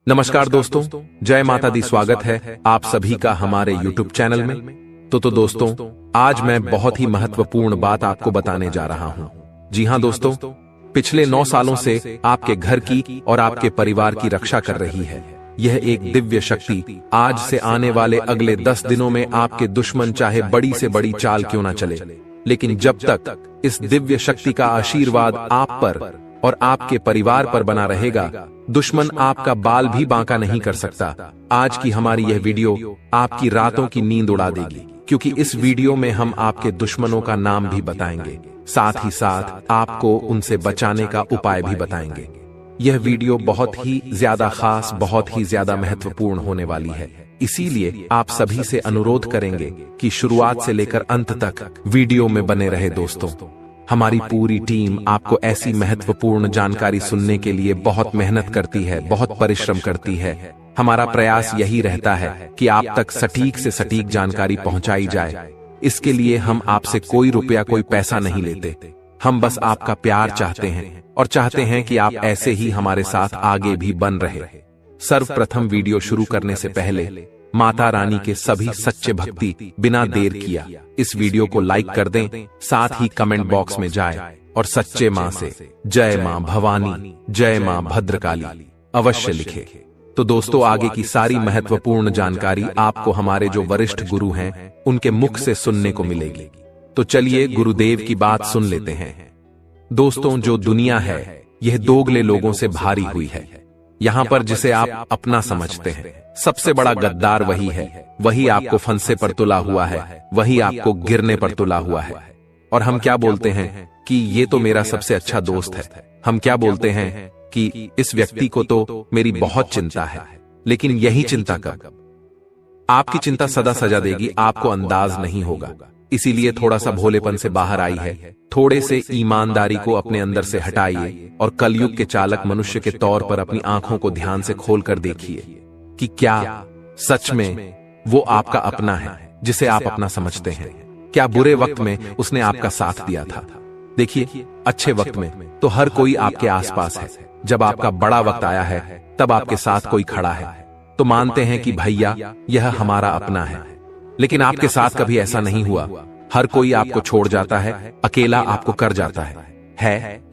नमस्कार दोस्तों, जय माता दी। स्वागत है आप सभी का हमारे YouTube चैनल में। तो दोस्तों, आज मैं बहुत ही महत्वपूर्ण बात आपको बताने जा रहा हूं। जी हां दोस्तों, पिछले 9 सालों से आपके घर की और आपके परिवार की रक्षा कर रही है यह एक दिव्य शक्ति। आज से आने वाले अगले 10 दिनों में आपके दुश्मन चाहे बड़ी से बड़ी चाल क्यों ना चले, लेकिन जब तक इस दिव्य शक्ति का आशीर्वाद आप पर और आपके परिवार पर बना रहेगा, दुश्मन आपका बाल भी बांका नहीं कर सकता। आज की हमारी यह वीडियो आपकी रातों की नींद उड़ा देगी, क्योंकि इस वीडियो में हम आपके दुश्मनों का नाम भी बताएंगे, साथ ही साथ आपको उनसे बचाने का उपाय भी बताएंगे। यह वीडियो बहुत ही ज्यादा खास, बहुत ही ज्यादा महत्वपूर्ण होने वाली है। इसीलिए आप सभी से अनुरोध करेंगे कि शुरुआत से लेकर अंत तक वीडियो में बने रहे। दोस्तों, हमारी पूरी टीम आपको ऐसी महत्वपूर्ण जानकारी सुनने के लिए बहुत मेहनत करती है, बहुत परिश्रम करती है। हमारा प्रयास यही रहता है कि आप तक सटीक से सटीक जानकारी पहुंचाई जाए। इसके लिए हम आपसे कोई रुपया, कोई पैसा नहीं लेते। हम बस आपका प्यार चाहते हैं और चाहते हैं कि आप ऐसे ही हमारे साथ आगे भी बन रहे। सर्वप्रथम वीडियो शुरू करने से पहले माता रानी के सभी सच्चे भक्ति बिना देर किया इस वीडियो को लाइक कर दें, साथ ही कमेंट बॉक्स में जाए और सच्चे मां से जय मां भवानी, जय मां भद्रकाली अवश्य लिखे। तो दोस्तों, आगे की सारी महत्वपूर्ण जानकारी आपको हमारे जो वरिष्ठ गुरु हैं उनके मुख से सुनने को मिलेगी। तो चलिए गुरुदेव की बात सुन लेते हैं। दोस्तों, जो दुनिया है यह दोगले लोगों से भारी हुई है। यहाँ पर जिसे आप अपना समझते हैं, सबसे बड़ा गद्दार वही है। वही आपको फंसे पर तुला हुआ है, वही आपको गिरने पर तुला हुआ है। और हम क्या बोलते हैं कि ये तो मेरा सबसे अच्छा दोस्त है। हम क्या बोलते हैं कि इस व्यक्ति को तो मेरी बहुत चिंता है। लेकिन यही चिंता कब आपकी चिंता सदा सजा देगी, आपको अंदाज नहीं होगा। इसीलिए थोड़ा सा भोलेपन से बाहर आई है, थोड़े से ईमानदारी को अपने अंदर से हटाइए और कलयुग के चालक मनुष्य के तौर पर अपनी आंखों को ध्यान से खोलकर देखिए कि क्या सच में वो आपका अपना है जिसे आप अपना समझते हैं। क्या बुरे वक्त में उसने आपका साथ दिया था? देखिए, अच्छे वक्त में तो हर कोई आपके आसपास है। जब आपका बड़ा वक्त आया है तब आपके साथ कोई खड़ा है, तो मानते हैं कि भैया यह हमारा अपना है। लेकिन आपके साथ कभी ऐसा नहीं हुआ। हर कोई आपको छोड़ जाता है, अकेला आपको कर जाता है।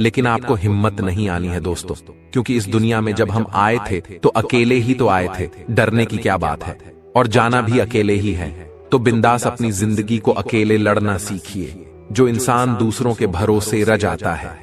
लेकिन आपको हिम्मत नहीं आनी है दोस्तों, क्योंकि इस दुनिया में जब हम आए थे तो अकेले ही तो आए थे। डरने की क्या बात है, और जाना भी अकेले ही है। तो बिंदास अपनी जिंदगी को अकेले लड़ना सीखिए। जो इंसान दूसरों के भरोसे रह जाता है,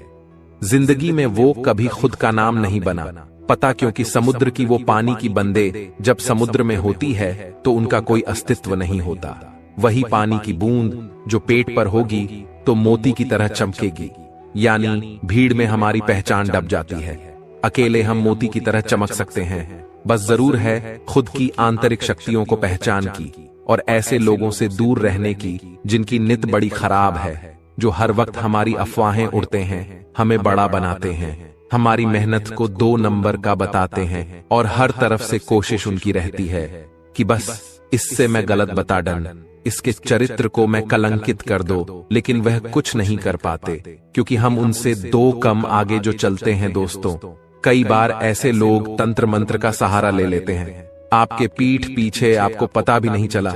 जिंदगी में वो कभी खुद का नाम नहीं बना। पता, क्योंकि समुद्र की वो पानी की बंदे जब समुद्र में होती है तो उनका कोई अस्तित्व नहीं होता। वही पानी की बूंद जो पेट पर होगी तो मोती की तरह चमकेगी। यानी भीड़ में हमारी पहचान दब जाती है। अकेले हम मोती की तरह चमक सकते हैं, बस जरूर है खुद की आंतरिक शक्तियों को पहचान की और ऐसे लोगों से दूर रहने की जिनकी नित बड़ी खराब है, जो हर वक्त हमारी अफवाहें उड़ते हैं, हमें बड़ा बनाते हैं, हमारी मेहनत को 2 नंबर का बताते हैं और हर तरफ से कोशिश उनकी रहती है कि बस इससे मैं गलत बता डन, इसके चरित्र को मैं कलंकित कर दो। लेकिन वह कुछ नहीं कर पाते, क्योंकि हम उनसे 2 कम आगे जो चलते हैं। दोस्तों, कई बार ऐसे लोग तंत्र मंत्र का सहारा ले लेते हैं। आपके पीठ पीछे आपको पता भी नहीं चला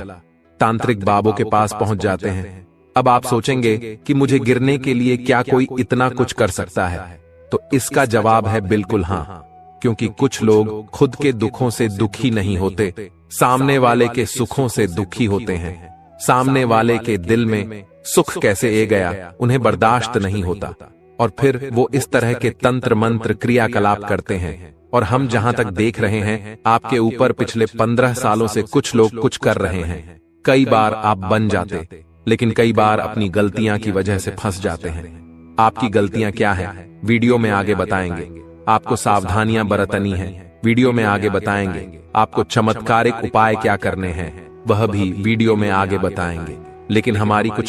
तांत्रिक बाबों के पास पहुंच जाते हैं। अब आप सोचेंगे कि मुझे गिरने के लिए क्या कोई इतना कुछ कर सकता है? तो इसका जवाब है बिल्कुल हाँ, क्योंकि कुछ लोग खुद के दुखों से दुखी नहीं होते, सामने वाले के सुखों से दुखी होते हैं। सामने वाले के दिल में सुख कैसे ए गया उन्हें बर्दाश्त नहीं होता, और फिर वो इस तरह के तंत्र मंत्र क्रियाकलाप करते हैं। और हम जहां तक देख रहे हैं, आपके ऊपर पिछले 15 सालों से कुछ लोग कुछ कर रहे हैं। कई बार आप बन जाते, लेकिन कई बार अपनी गलतियां की वजह से फंस जाते हैं। आपकी गलतियां क्या है वीडियो में आगे बताएंगे। आपको सावधानियां बरतनी है, वीडियो में आगे बताएंगे। आपको चमत्कारिक उपाय क्या करने हैं, वह भी वीडियो में आगे बताएंगे। लेकिन हमारी कुछ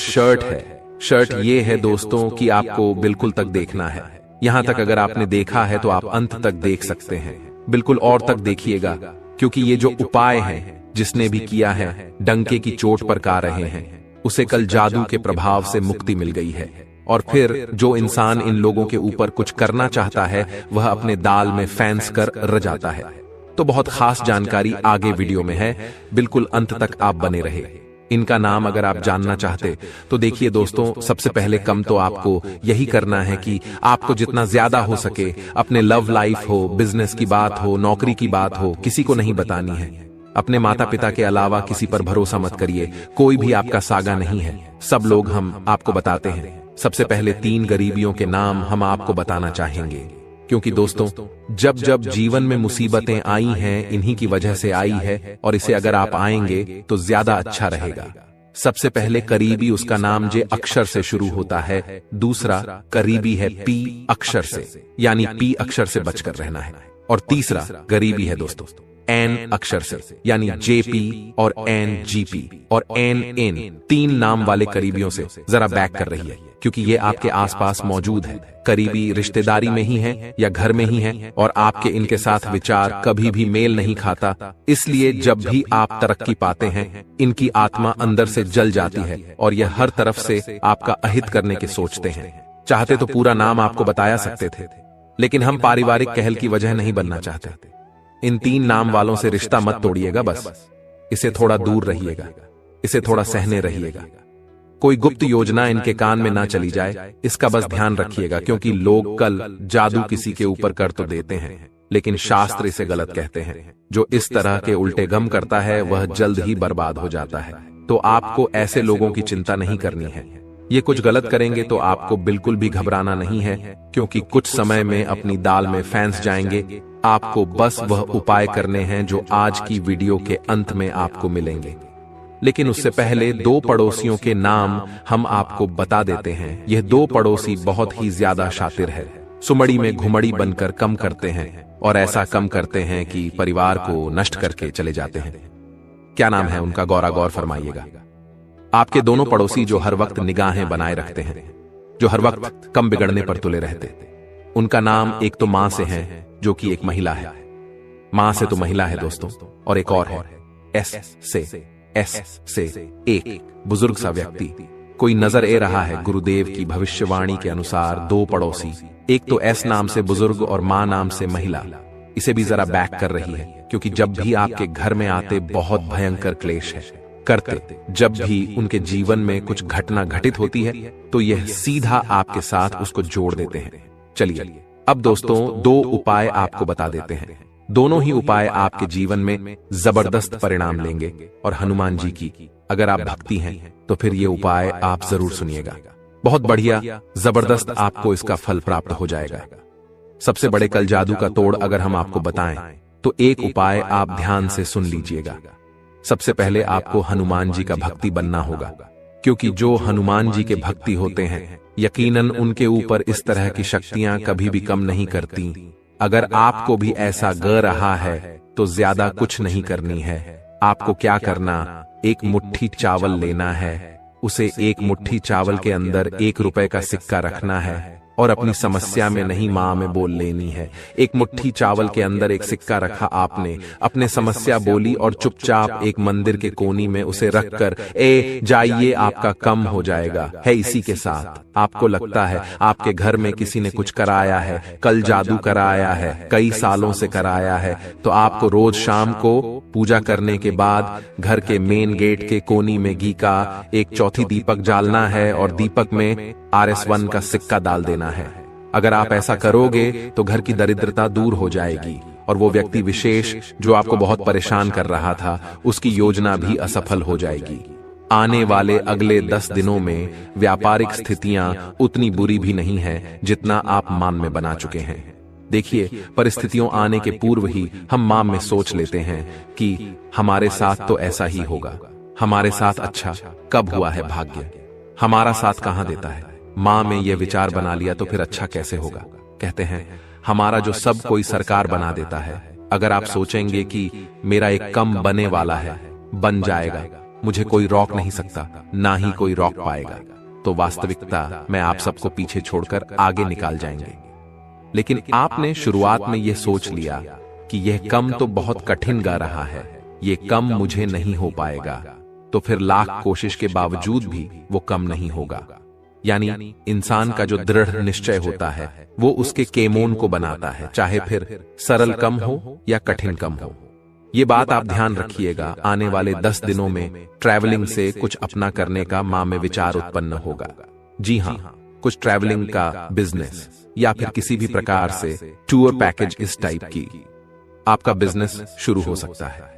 शर्ट ये है दोस्तों कि आपको बिल्कुल तक देखना है। यहाँ तक अगर आपने देखा है तो आप अंत तक देख सकते हैं। बिल्कुल और तक देखिएगा, क्योंकि ये जो उपाय है जिसने भी किया है डंके की चोट पर का रहे हैं, उसे कल जादू के प्रभाव से मुक्ति मिल गई है। और फिर जो इंसान इन लोगों के ऊपर कुछ करना चाहता है वह अपने दाल में फैंस कर रह जाता है। तो बहुत खास जानकारी आगे वीडियो में है, बिल्कुल अंत तक आप बने रहे। इनका नाम अगर आप जानना चाहते तो देखिए दोस्तों, सबसे पहले कम तो आपको यही करना है कि आपको जितना ज्यादा हो सके अपने लव लाइफ हो, बिजनेस की बात हो, नौकरी की बात हो, किसी को नहीं बतानी है। अपने माता पिता के अलावा किसी पर भरोसा मत करिए, कोई भी आपका सागा नहीं है, सब लोग हम आपको बताते हैं। सबसे पहले 3 गरीबियों के नाम हम आपको बताना चाहेंगे, क्योंकि दोस्तों जब जब जीवन में मुसीबतें आई हैं, इन्हीं की वजह से आई है, और इसे अगर आप आएंगे तो ज्यादा अच्छा रहेगा। सबसे पहले करीबी, उसका नाम जे अक्षर से शुरू होता है। दूसरा करीबी है पी अक्षर से, यानी पी अक्षर से बचकर रहना है। और तीसरा गरीबी है दोस्तों एन अक्षर से, यानी जेपी और एन जीपी और एन एन। 3 नाम वाले करीबियों से जरा बैक कर रही है, क्योंकि ये आपके आसपास मौजूद है। करीबी रिश्तेदारी में ही है या घर में ही है, और आपके इनके साथ विचार कभी भी मेल नहीं खाता। इसलिए जब भी आप तरक्की पाते हैं, इनकी आत्मा अंदर से जल जाती है और यह हर तरफ से आपका अहित करने के सोचते हैं। चाहते तो पूरा नाम आपको बताया सकते थे, लेकिन हम पारिवारिक कहल की वजह नहीं बनना चाहते। इन 3 नाम वालों से रिश्ता मत तोड़िएगा, बस इसे थोड़ा दूर रहिएगा, इसे थोड़ा सहने रहिएगा। कोई गुप्त योजना इनके कान में ना चली जाए, इसका बस ध्यान रखिएगा, क्योंकि लोग कल जादू किसी के ऊपर कर तो देते हैं, लेकिन शास्त्र इसे गलत कहते हैं। जो इस तरह के उल्टे गम करता है वह जल्द ही बर्बाद हो जाता है। तो आपको ऐसे लोगों की चिंता नहीं करनी है। ये कुछ गलत करेंगे तो आपको बिल्कुल भी घबराना नहीं है, क्योंकि कुछ समय में अपनी दाल में फंस जाएंगे। आपको बस वह उपाय करने हैं जो आज की वीडियो के अंत में आपको मिलेंगे। लेकिन उससे पहले 2 पड़ोसियों के नाम हम आपको बता देते हैं। यह 2 पड़ोसी बहुत ही ज्यादा शातिर है, सुमड़ी में घुमड़ी बनकर कम करते हैं, और ऐसा कम करते हैं कि परिवार को नष्ट करके चले जाते हैं। क्या नाम है उनका, गौर फरमाइएगा। आपके दोनों पड़ोसी जो हर वक्त निगाहें बनाए रखते हैं, जो हर वक्त कम बिगड़ने पर तुले रहते। उनका नाम एक तो मां से है, जो कि एक महिला है। मां से तो महिला है दोस्तों, और एक और है एस से एक बुजुर्ग सा व्यक्ति। कोई नजर ए रहा है गुरुदेव की भविष्यवाणी के अनुसार 2 पड़ोसी, एक तो एस नाम से बुजुर्ग और मां नाम से महिला। इसे भी जरा बैक कर रही है, क्योंकि जब भी आपके घर में आते बहुत भयंकर क्लेश है करते। जब भी उनके जीवन में कुछ घटना घटित होती है तो यह सीधा आपके साथ उसको जोड़ देते हैं। चलिए अब दोस्तों 2 उपाय आपको बता देते हैं। दोनों ही उपाय आपके जीवन में जबरदस्त परिणाम लेंगे, और हनुमान जी की अगर आप भक्ति हैं तो फिर ये उपाय आप जरूर सुनिएगा। बहुत बढ़िया, जबरदस्त आपको इसका फल प्राप्त हो जाएगा। सबसे बड़े कल जादू का तोड़ अगर हम आपको बताएं तो एक उपाय आप ध्यान से सुन लीजिएगा। सबसे पहले आपको हनुमान जी का भक्ति बनना होगा, क्योंकि जो हनुमान जी के भक्ति होते हैं यकीनन उनके ऊपर इस तरह की शक्तियां कभी भी कम नहीं करती। अगर आपको भी ऐसा ग रहा है तो ज्यादा कुछ नहीं करनी है। आपको क्या करना, एक मुट्ठी चावल लेना है, उसे एक मुट्ठी चावल के अंदर 1 रुपए का सिक्का रखना है, और अपनी समस्या में नहीं मां में बोल लेनी है। एक मुट्ठी चावल के अंदर एक सिक्का रखा आपने, अपने समस्या बोली और चुपचाप एक मंदिर के कोनी में उसे रखकर जाइए, आपका कम हो जाएगा। है इसी के साथ आपको लगता है आपके घर में किसी ने कुछ कराया है, कल जादू कराया है, कई सालों से कराया है, तो आपको रोज शाम को पूजा करने के बाद घर के मेन गेट के कोनी में घी का 1/4 दीपक जालना है, और दीपक में RS1 का सिक्का डाल देना है। अगर आप ऐसा करोगे तो घर की दरिद्रता दूर हो जाएगी, और वो व्यक्ति विशेष जो आपको बहुत परेशान कर रहा था उसकी योजना भी असफल हो जाएगी। आने वाले अगले 10 दिनों में व्यापारिक स्थितियां उतनी बुरी भी नहीं है जितना आप मान में बना चुके हैं। देखिए, परिस्थितियों आने के पूर्व ही हम मां में सोच लेते हैं कि हमारे साथ तो ऐसा ही होगा, हमारे साथ अच्छा कब हुआ है भाग्य, हमारा साथ कहां देता है। मां में यह विचार बना लिया तो फिर अच्छा कैसे होगा। कहते हैं हमारा जो सब कोई सरकार बना देता है। अगर आप सोचेंगे कि मेरा एक कम बने वाला है, बन जाएगा, मुझे कोई रोक नहीं सकता, ना ही कोई रोक पाएगा, तो वास्तविकता में आप सबको पीछे छोड़कर आगे निकाल जाएंगे। लेकिन आपने शुरुआत में यह सोच लिया कि यह कम तो बहुत कठिन गा रहा है, ये कम मुझे नहीं हो पाएगा, तो फिर लाख कोशिश के बावजूद भी वो कम नहीं होगा। यानी इंसान का जो दृढ़ निश्चय होता है वो उसके केमोन को बनाता है, चाहे फिर सरल कम हो या कठिन कम हो। ये बात आप ध्यान रखिएगा। आने वाले 10 दिनों में ट्रैवलिंग से कुछ अपना करने का मां में विचार उत्पन्न होगा। जी हाँ, कुछ ट्रैवलिंग का बिजनेस या फिर किसी भी प्रकार से टूर पैकेज इस टाइप की आपका बिजनेस शुरू हो सकता है।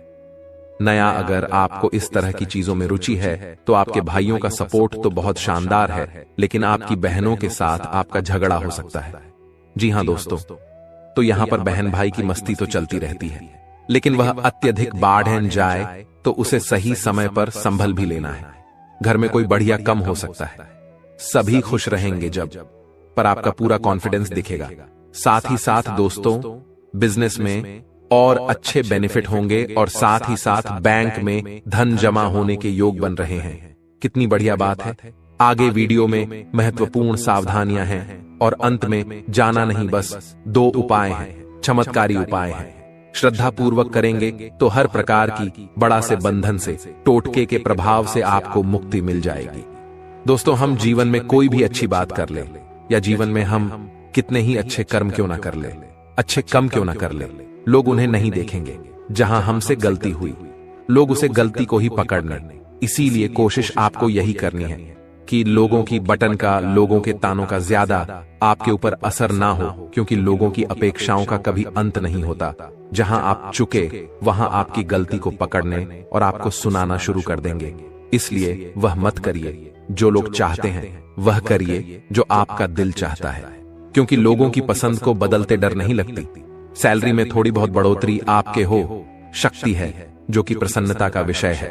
नया अगर आपको इस तरह की चीजों में रुचि है तो आपके भाइयों का सपोर्ट तो बहुत शानदार है, लेकिन आपकी बहनों के साथ आपका झगड़ा हो सकता है। जी हाँ दोस्तों, तो यहां पर बहन भाई की मस्ती तो चलती रहती है, लेकिन वह अत्यधिक बाढ़ जाए तो उसे सही समय पर संभल भी लेना है। घर में कोई बढ़िया कम हो सकता है, सभी खुश रहेंगे जब पर आपका पूरा कॉन्फिडेंस दिखेगा। साथ ही साथ दोस्तों, बिजनेस में और अच्छे बेनिफिट होंगे और साथ ही साथ बैंक में धन जमा होने के योग बन रहे हैं। कितनी बढ़िया बात है। आगे वीडियो में महत्वपूर्ण सावधानियां हैं और अंत में जाना नहीं, बस 2 उपाय हैं, चमत्कारी उपाय हैं। श्रद्धा पूर्वक करेंगे तो हर प्रकार की बड़ा से बंधन से, टोटके के प्रभाव से आपको मुक्ति मिल जाएगी। दोस्तों, हम जीवन में कोई भी अच्छी बात कर ले या जीवन में हम कितने ही अच्छे कर्म क्यों ना कर ले, अच्छे कम क्यों ना कर ले, लोग उन्हें नहीं देखेंगे। जहां हमसे गलती हुई, लोग उसे गलती को ही पकड़ने। इसीलिए कोशिश आपको यही करनी है कि लोगों की बटन का, लोगों के तानों का ज्यादा आपके ऊपर असर ना हो, क्योंकि लोगों की अपेक्षाओं का कभी अंत नहीं होता। जहां आप चुके वहां आपकी गलती को पकड़ने और आपको सुनाना शुरू कर देंगे। इसलिए वह मत करिए जो लोग चाहते हैं, वह करिए जो आपका दिल चाहता है, क्योंकि लोगों की पसंद को बदलते डर नहीं लगती। सैलरी में थोड़ी बहुत बढ़ोतरी आपके हो शक्ति है, जो कि प्रसन्नता का विषय है,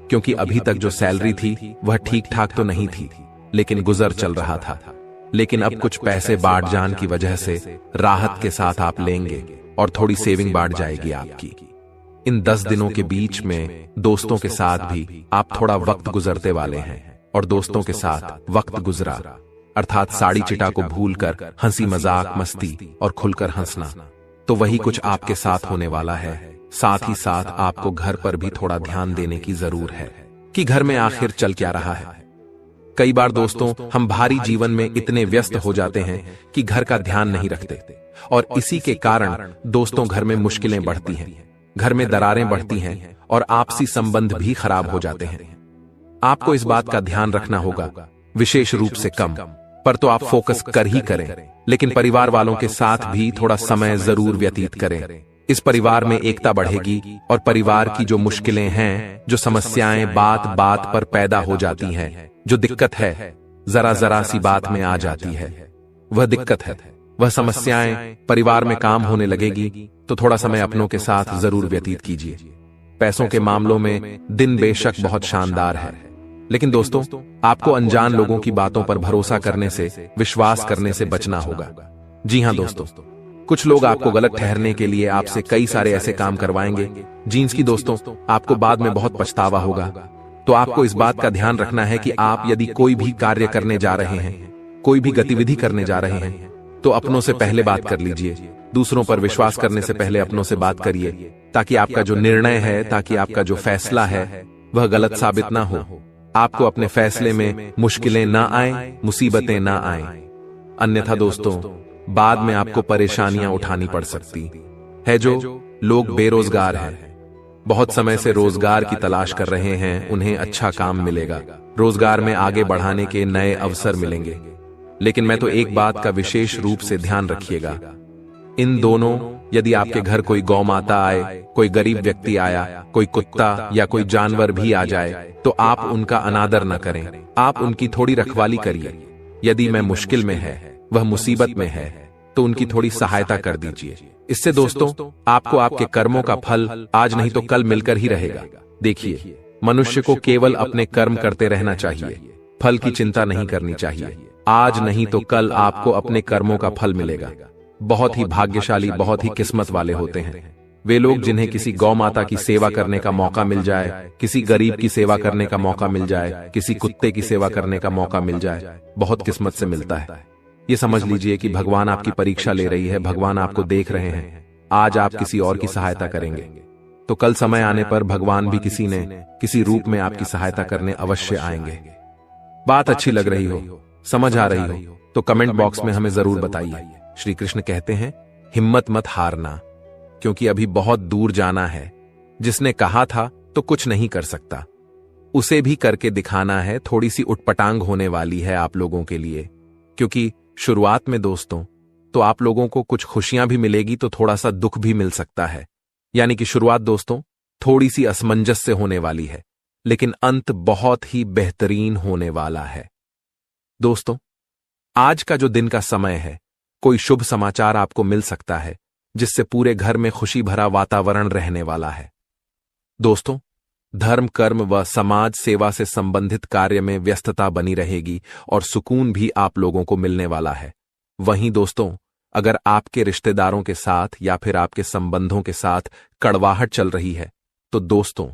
क्योंकि अभी तक जो सैलरी थी वह ठीक ठाक तो नहीं थी, लेकिन गुजर चल रहा था। लेकिन अब कुछ पैसे बाढ़ जान की वजह से राहत के साथ आप लेंगे और थोड़ी सेविंग बढ़ जाएगी आपकी। इन 10 दिनों के बीच में दोस्तों के साथ भी आप थोड़ा वक्त गुजरते वाले हैं, और दोस्तों के साथ वक्त गुजरा अर्थात साड़ी चिटा को भूलकर हंसी मजाक, मस्ती और खुलकर हंसना, तो वही कुछ आपके साथ होने वाला है। साथ ही साथ आपको घर पर भी थोड़ा ध्यान देने की जरूर है कि घर में आखिर चल क्या रहा है। कई बार दोस्तों, हम भारी जीवन में इतने व्यस्त हो जाते हैं कि घर का ध्यान नहीं रखते, और इसी के कारण दोस्तों घर में मुश्किलें बढ़ती हैं, घर में दरारें बढ़ती हैं और आपसी संबंध भी खराब हो जाते हैं। आपको इस बात का ध्यान रखना होगा, विशेष रूप से कम पर तो आप फोकस कर ही करें, लेकिन परिवार वालों के साथ भी थोड़ा समय जरूर व्यतीत करें। इस परिवार में एकता बढ़ेगी और परिवार की जो मुश्किलें हैं, जो समस्याएं बात बात पर पैदा हो जाती हैं, जो दिक्कत है जरा जरा सी बात में आ जाती है, वह दिक्कत है, वह समस्याएं परिवार में काम होने लगेगी, तो थोड़ा समय अपनों के साथ जरूर व्यतीत कीजिए। पैसों के मामलों में दिन बेशक बहुत शानदार है, लेकिन दोस्तों, आपको अनजान लोगों की बातों पर भरोसा करने से, विश्वास करने से बचना होगा। जी हां दोस्तों, कुछ लोग आपको गलत ठहरने के लिए आपसे कई सारे ऐसे काम करवाएंगे जिनकी दोस्तों आपको बाद में बहुत पछतावा होगा। तो आपको इस बात का ध्यान रखना है कि आप यदि कोई भी कार्य करने जा रहे हैं, कोई भी गतिविधि करने जा रहे हैं, तो अपनों से पहले बात कर लीजिए। दूसरों पर विश्वास करने से पहले अपनों से बात करिए, ताकि आपका जो निर्णय है, ताकि आपका जो फैसला है वह गलत साबित ना हो। आपको अपने फैसले में मुश्किलें ना आए, मुसीबतें ना आए, अन्यथा दोस्तों बाद में आपको परेशानियां उठानी पड़ सकती है। जो लोग बेरोजगार हैं, बहुत समय से रोजगार की तलाश कर रहे हैं, उन्हें अच्छा काम मिलेगा, रोजगार में आगे बढ़ाने के नए अवसर मिलेंगे। लेकिन मैं तो एक बात का विशेष रूप से ध्यान रखिएगा, इन दोनों, यदि आपके घर कोई गौ माता आए, कोई गरीब व्यक्ति आया, कोई कुत्ता या कोई जानवर भी आ जाए, तो आप उनका अनादर न करें, आप उनकी थोड़ी रखवाली करिए। यदि मैं मुश्किल में है, वह मुसीबत में है, तो उनकी थोड़ी सहायता कर दीजिए। इससे दोस्तों आपको आपके कर्मों का फल आज नहीं तो कल मिलकर ही रहेगा। देखिए, मनुष्य को केवल अपने कर्म करते रहना चाहिए, फल की चिंता नहीं करनी चाहिए। आज नहीं तो कल आपको अपने कर्मों का फल मिलेगा। बहुत ही भाग्यशाली, बहुत ही किस्मत वाले होते हैं वे लोग जिन्हें किसी गौ माता की सेवा करने का मौका मिल जाए, किसी गरीब की सेवा करने का मौका मिल जाए, किसी कुत्ते की सेवा करने का मौका मिल जाए। बहुत किस्मत से मिलता है। ये समझ लीजिए कि भगवान आपकी परीक्षा ले रही है, भगवान आपको देख रहे हैं। आज आप किसी और की सहायता करेंगे तो कल समय आने पर भगवान भी किसी रूप में आपकी सहायता करने अवश्य आएंगे। बात अच्छी लग रही हो, समझ आ रही हो तो कमेंट बॉक्स में हमें जरूर बताइए। श्री कृष्ण कहते हैं, हिम्मत मत हारना, क्योंकि अभी बहुत दूर जाना है। जिसने कहा था तो कुछ नहीं कर सकता, उसे भी करके दिखाना है। थोड़ी सी उटपटांग होने वाली है आप लोगों के लिए, क्योंकि शुरुआत में दोस्तों तो आप लोगों को कुछ खुशियां भी मिलेगी तो थोड़ा सा दुख भी मिल सकता है। यानी कि शुरुआत दोस्तों थोड़ी सी असमंजस से होने वाली है, लेकिन अंत बहुत ही बेहतरीन होने वाला है। दोस्तों, आज का जो दिन का समय है, कोई शुभ समाचार आपको मिल सकता है, जिससे पूरे घर में खुशी भरा वातावरण रहने वाला है। दोस्तों, धर्म, कर्म व समाज सेवा से संबंधित कार्य में व्यस्तता बनी रहेगी और सुकून भी आप लोगों को मिलने वाला है। वहीं दोस्तों, अगर आपके रिश्तेदारों के साथ या फिर आपके संबंधों के साथ कड़वाहट चल रही है, तो दोस्तों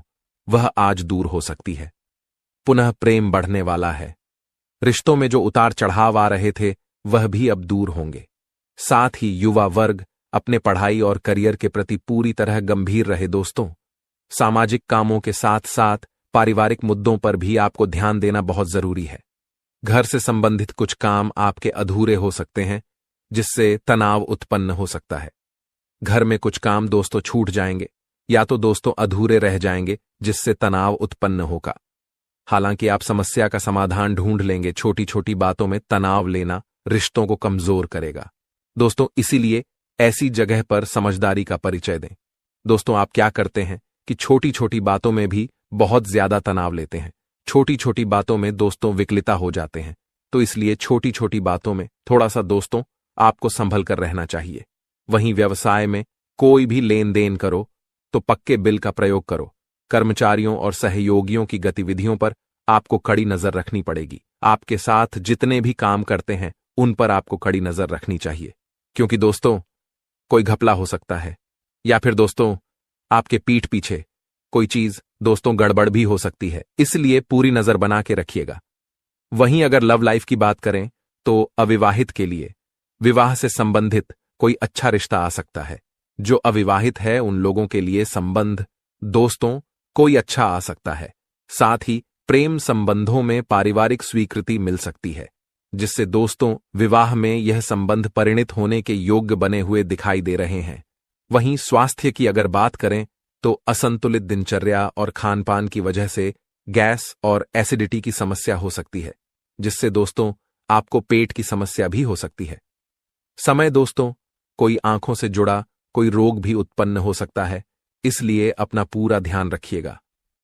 वह आज दूर हो सकती है। पुनः प्रेम बढ़ने वाला है। रिश्तों में जो उतार चढ़ाव आ रहे थे, वह भी अब दूर होंगे। साथ ही युवा वर्ग अपने पढ़ाई और करियर के प्रति पूरी तरह गंभीर रहे। दोस्तों, सामाजिक कामों के साथ साथ पारिवारिक मुद्दों पर भी आपको ध्यान देना बहुत जरूरी है। घर से संबंधित कुछ काम आपके अधूरे हो सकते हैं, जिससे तनाव उत्पन्न हो सकता है। घर में कुछ काम दोस्तों छूट जाएंगे या तो दोस्तों अधूरे रह जाएंगे, जिससे तनाव उत्पन्न होगा। हालांकि आप समस्या का समाधान ढूंढ लेंगे। छोटी छोटी बातों में तनाव लेना रिश्तों को कमजोर करेगा। दोस्तों, इसीलिए ऐसी जगह पर समझदारी का परिचय दें। दोस्तों, आप क्या करते हैं कि छोटी छोटी बातों में भी बहुत ज्यादा तनाव लेते हैं। छोटी छोटी बातों में दोस्तों विकलिता हो जाते हैं। तो इसलिए छोटी छोटी बातों में थोड़ा सा दोस्तों आपको संभल कर रहना चाहिए। वहीं व्यवसाय में कोई भी लेन देन करो तो पक्के बिल का प्रयोग करो। कर्मचारियों और सहयोगियों की गतिविधियों पर आपको कड़ी नजर रखनी पड़ेगी। आपके साथ जितने भी काम करते हैं उन पर आपको कड़ी नजर रखनी चाहिए, क्योंकि दोस्तों कोई घपला हो सकता है, या फिर दोस्तों आपके पीठ पीछे कोई चीज दोस्तों गड़बड़ भी हो सकती है। इसलिए पूरी नजर बना के रखिएगा। वहीं अगर लव लाइफ की बात करें तो अविवाहित के लिए विवाह से संबंधित कोई अच्छा रिश्ता आ सकता है। जो अविवाहित है उन लोगों के लिए संबंध दोस्तों कोई अच्छा आ सकता है। साथ ही प्रेम संबंधों में पारिवारिक स्वीकृति मिल सकती है, जिससे दोस्तों विवाह में यह संबंध परिणित होने के योग्य बने हुए दिखाई दे रहे हैं। वहीं स्वास्थ्य की अगर बात करें तो असंतुलित दिनचर्या और खानपान की वजह से गैस और एसिडिटी की समस्या हो सकती है, जिससे दोस्तों आपको पेट की समस्या भी हो सकती है। समय दोस्तों कोई आंखों से जुड़ा कोई रोग भी उत्पन्न हो सकता है, इसलिए अपना पूरा ध्यान रखिएगा।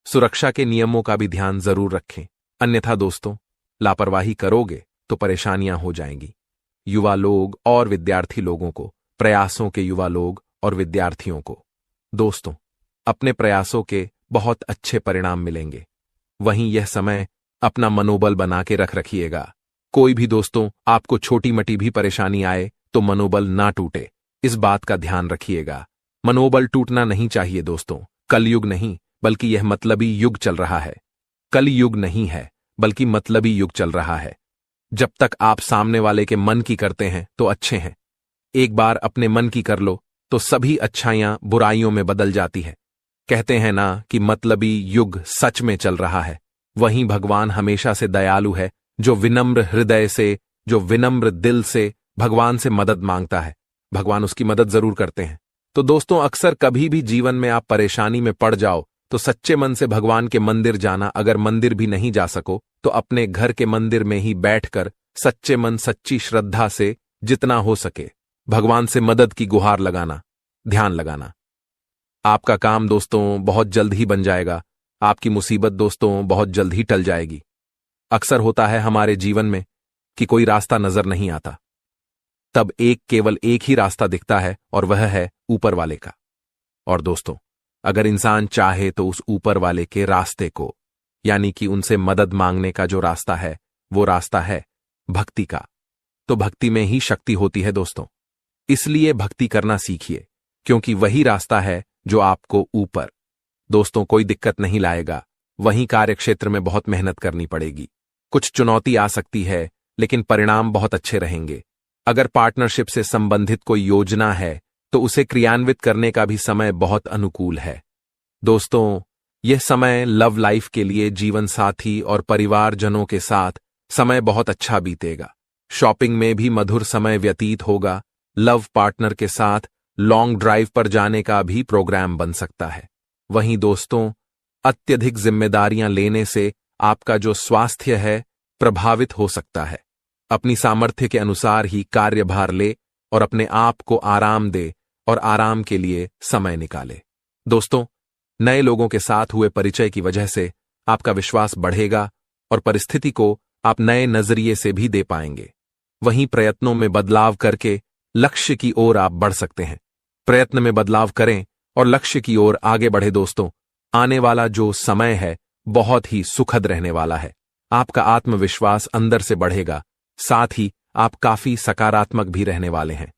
सुरक्षा के नियमों का भी ध्यान जरूर रखें, अन्यथा दोस्तों लापरवाही करोगे तो परेशानियां हो जाएंगी। युवा लोग और विद्यार्थी लोगों को, प्रयासों के युवा लोग और विद्यार्थियों को दोस्तों अपने प्रयासों के बहुत अच्छे परिणाम मिलेंगे। वहीं यह समय अपना मनोबल बना के रखिएगा। कोई भी दोस्तों आपको छोटी मटी भी परेशानी आए तो मनोबल ना टूटे, इस बात का ध्यान रखिएगा। मनोबल टूटना नहीं चाहिए दोस्तों। कलयुग नहीं बल्कि यह मतलबी युग चल रहा है। कलयुग नहीं है बल्कि मतलबी युग चल रहा है। जब तक आप सामने वाले के मन की करते हैं तो अच्छे हैं। एक बार अपने मन की कर लो तो सभी अच्छाइयां बुराइयों में बदल जाती है। कहते हैं ना कि मतलबी युग सच में चल रहा है। वहीं भगवान हमेशा से दयालु है। जो विनम्र हृदय से, जो विनम्र दिल से भगवान से मदद मांगता है, भगवान उसकी मदद जरूर करते हैं। तो दोस्तों अक्सर कभी भी जीवन में आप परेशानी में पड़ जाओ तो सच्चे मन से भगवान के मंदिर जाना। अगर मंदिर भी नहीं जा सको तो अपने घर के मंदिर में ही बैठकर सच्चे मन सच्ची श्रद्धा से जितना हो सके भगवान से मदद की गुहार लगाना, ध्यान लगाना। आपका काम दोस्तों बहुत जल्द ही बन जाएगा। आपकी मुसीबत दोस्तों बहुत जल्द ही टल जाएगी। अक्सर होता है हमारे जीवन में कि कोई रास्ता नजर नहीं आता, तब केवल एक ही रास्ता दिखता है और वह है ऊपर वाले का। और दोस्तों अगर इंसान चाहे तो उस ऊपर वाले के रास्ते को, यानी कि उनसे मदद मांगने का जो रास्ता है, वो रास्ता है भक्ति का। तो भक्ति में ही शक्ति होती है दोस्तों। इसलिए भक्ति करना सीखिए, क्योंकि वही रास्ता है जो आपको ऊपर दोस्तों कोई दिक्कत नहीं लाएगा। वहीं कार्यक्षेत्र में बहुत मेहनत करनी पड़ेगी। कुछ चुनौती आ सकती है, लेकिन परिणाम बहुत अच्छे रहेंगे। अगर पार्टनरशिप से संबंधित कोई योजना है तो उसे क्रियान्वित करने का भी समय बहुत अनुकूल है। दोस्तों यह समय लव लाइफ के लिए जीवन साथी और परिवारजनों के साथ समय बहुत अच्छा बीतेगा। शॉपिंग में भी मधुर समय व्यतीत होगा। लव पार्टनर के साथ लॉन्ग ड्राइव पर जाने का भी प्रोग्राम बन सकता है। वहीं दोस्तों, अत्यधिक जिम्मेदारियां लेने से आपका जो स्वास्थ्य है प्रभावित हो सकता है। अपनी सामर्थ्य के अनुसार ही कार्यभार ले और अपने आप को आराम दे और आराम के लिए समय निकाले। दोस्तों, नए लोगों के साथ हुए परिचय की वजह से आपका विश्वास बढ़ेगा और परिस्थिति को आप नए नजरिए से भी दे पाएंगे। वहीं प्रयत्नों में बदलाव करके लक्ष्य की ओर आप बढ़ सकते हैं। प्रयत्न में बदलाव करें और लक्ष्य की ओर आगे बढ़े। दोस्तों, आने वाला जो समय है बहुत ही सुखद रहने वाला है। आपका आत्मविश्वास अंदर से बढ़ेगा, साथ ही आप काफी सकारात्मक भी रहने वाले हैं।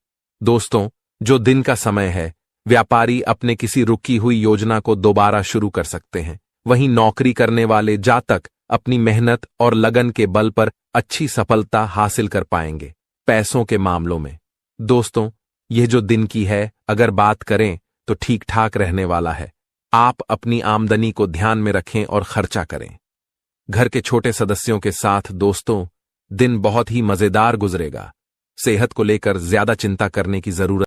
दोस्तों, जो दिन का समय है, व्यापारी अपने किसी रुकी हुई योजना को दोबारा शुरू कर सकते हैं। वहीं नौकरी करने वाले जातक अपनी मेहनत और लगन के बल पर अच्छी सफलता हासिल कर पाएंगे। पैसों के मामलों में दोस्तों, यह जो दिन की है अगर बात करें तो ठीक ठाक रहने वाला है। आप अपनी आमदनी को ध्यान में रखें और खर्चा करें। घर के छोटे सदस्यों के साथ दोस्तों, दिन बहुत ही मजेदार गुजरेगा। सेहत को लेकर ज्यादा चिंता करने की जरूरत